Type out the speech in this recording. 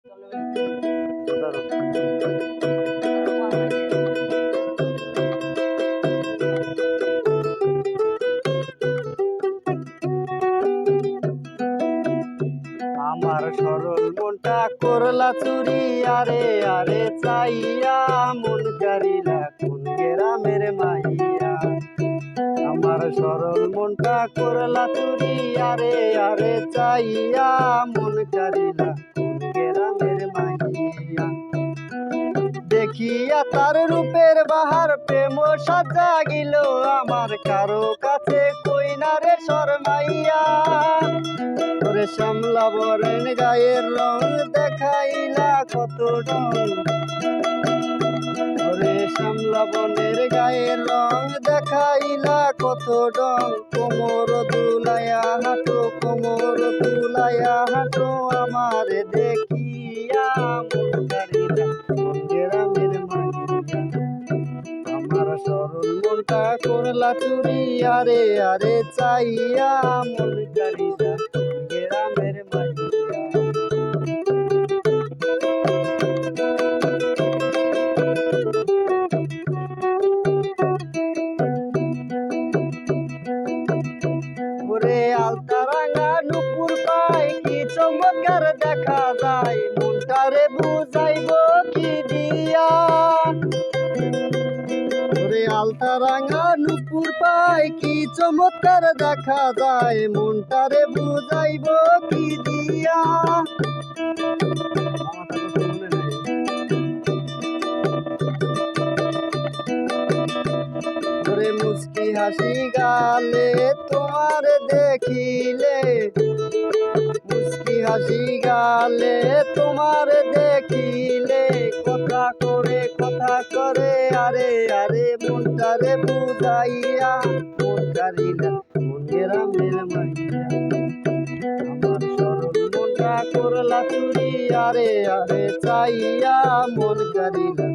আমার সরল মনটা করলা চুরি, আরে আরে চাইয়া মন কারিলা কোন গ্রামের মাইয়া। আমার সরল মনটা করলা চুরি, আরে আরে চাইয়া মন কারিলা কোন গ্রামের মাইয়া। দেখিয়া তার রূপের বাহার প্রেম সাজা গিল আমার, কারো কাছে কই না রে শরমাইয়া। ওরে শ্যামলা বরেন গায়ের রং দেখাইলা কত রং, ওরে শ্যামলা বনের গায়ের রং দেখাইলা কত রং। কোমর দুলাইয়া হাঁটো, কোমর দুলাইয়া হাঁটো আমার দেখিয়া মন কারিলা কোন গ্রামের মাইয়া। আমার সরল মনটা করলা চুরি, আরে আরে চাইয়া মন কারিলা কোন গ্রামের মাইয়া। ওরে আলতারাঙ্গা নুপুর পায় কি চমৎকার দেখা যায়, মনটারে বুঝাইব কি দিয়া। ওরে আলতারাঙ্গা নুপুর পায় কি চমৎকার দেখা যায়, মনটারে বুঝাইব কি দিয়া। ওরে মুস্কি হাসি গালে তোমার দেখিলে, মুস্কি হাসি গালে তোমার দেখিলে, কথা করে আরে আরে মনটারে বুঝাইয়া মন কারিলা কোন গ্রামের মাইয়া। আমার সরল মনটা করলা চুরি, আরে আরে চাইয়া মন কারিলা।